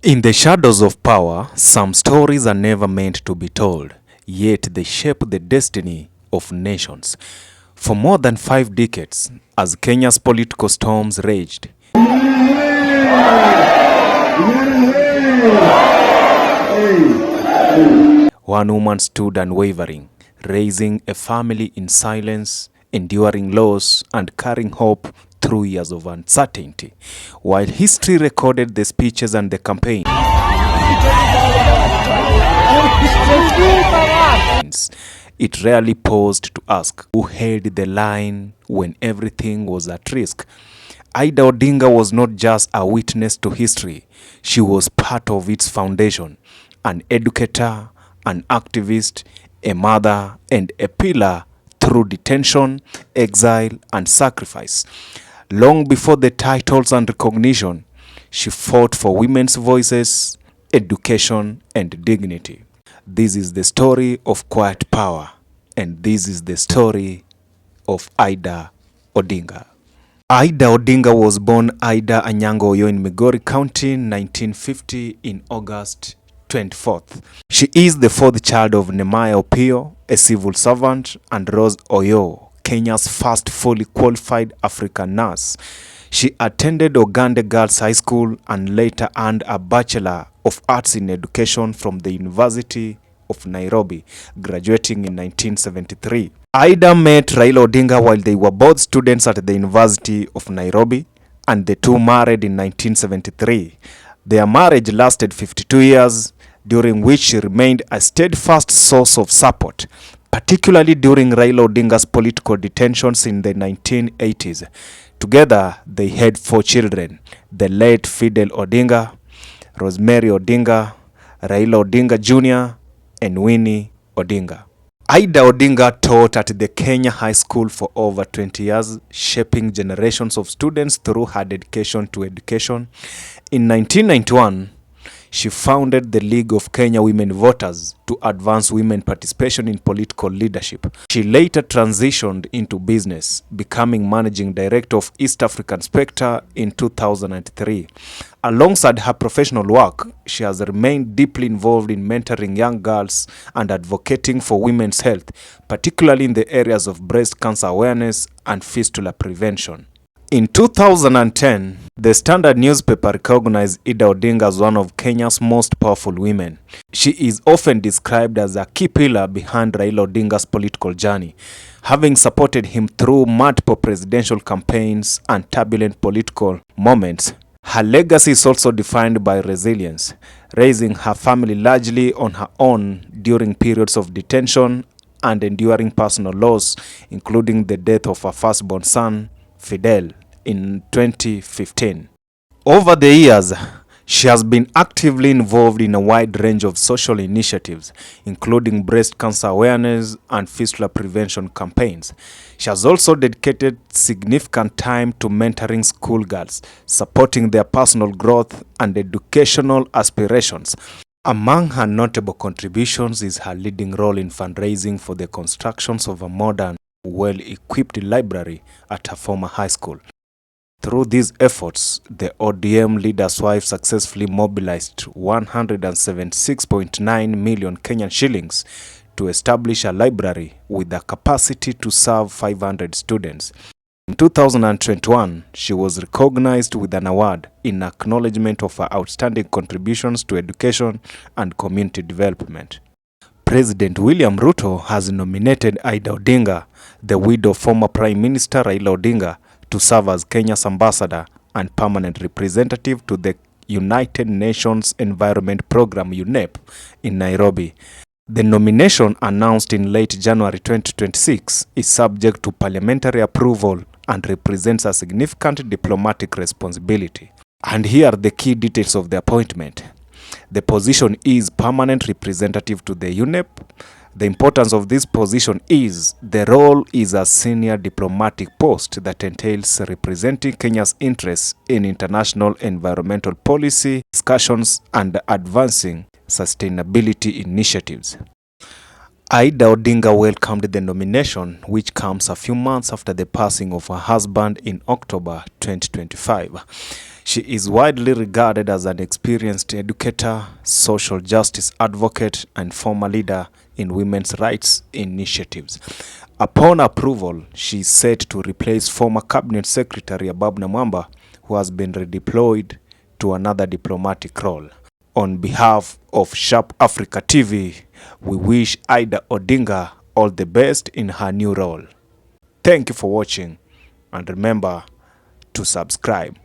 In the shadows of power, some stories are never meant to be told, yet they shape the destiny of nations. For more than 5 decades, as Kenya's political storms raged, one woman stood unwavering, raising a family in silence, enduring loss, and carrying hope through years of uncertainty. While history recorded the speeches and the campaigns, it rarely paused to ask who held the line when everything was at risk. Ida Odinga was not just a witness to history, she was part of its foundation, an educator, an activist, a mother, and a pillar through detention, exile, and sacrifice. Long before the titles and recognition, she fought for women's voices, education, and dignity. This is the story of quiet power, and this is the story of Ida Odinga. Ida Odinga was born Ida Anyango Oyo in Migori County, 1950, in August 24th. She is the fourth child of Nehemiah Opio, a civil servant, and Rose Oyo, Kenya's first fully qualified African nurse. She attended Ogande Girls High School and later earned a Bachelor of Arts in Education from the University of Nairobi, graduating in 1973. Ida met Raila Odinga while they were both students at the University of Nairobi, and the two married in 1973. Their marriage lasted 52 years, during which she remained a steadfast source of support, particularly during Raila Odinga's political detentions in the 1980s. Together, they had 4 children: the late Fidel Odinga, Rosemary Odinga, Raila Odinga Jr., and Winnie Odinga. Ida Odinga taught at the Kenya High School for over 20 years, shaping generations of students through her dedication to education. In 1991, she founded the League of Kenya Women Voters to advance women participation in political leadership. She later transitioned into business, becoming managing director of East African Spectre in 2003. Alongside her professional work, she has remained deeply involved in mentoring young girls and advocating for women's health, particularly in the areas of breast cancer awareness and fistula prevention. In 2010, the Standard newspaper recognized Ida Odinga as one of Kenya's most powerful women. She is often described as a key pillar behind Raila Odinga's political journey, having supported him through multiple presidential campaigns and turbulent political moments. Her legacy is also defined by resilience, raising her family largely on her own during periods of detention and enduring personal loss, including the death of her firstborn son, Fidel, in 2015. Over the years, she has been actively involved in a wide range of social initiatives, including breast cancer awareness and fistula prevention campaigns. She has also dedicated significant time to mentoring schoolgirls, supporting their personal growth and educational aspirations. Among her notable contributions is her leading role in fundraising for the constructions of a modern, well-equipped library at her former high school. Through these efforts, the ODM leader's wife successfully mobilized 176.9 million Kenyan shillings to establish a library with the capacity to serve 500 students. In 2021, she was recognized with an award in acknowledgement of her outstanding contributions to education and community development. President William Ruto has nominated Ida Odinga, the widow of former Prime Minister Raila Odinga, to serve as Kenya's ambassador and permanent representative to the United Nations Environment Program UNEP in Nairobi. The nomination, announced in late January 2026, is subject to parliamentary approval and represents a significant diplomatic responsibility. And here are the key details of the appointment. The position is permanent representative to the UNEP. The importance of this position is the role is a senior diplomatic post that entails representing Kenya's interests in international environmental policy discussions and advancing sustainability initiatives. Ida Odinga welcomed the nomination, which comes a few months after the passing of her husband in October 2025. She is widely regarded as an experienced educator, social justice advocate, and former leader in women's rights initiatives. Upon approval, she is set to replace former Cabinet Secretary Ababna Mwamba, who has been redeployed to another diplomatic role. On behalf of Sharp Africa TV, we wish Ida Odinga all the best in her new role. Thank you for watching, and remember to subscribe.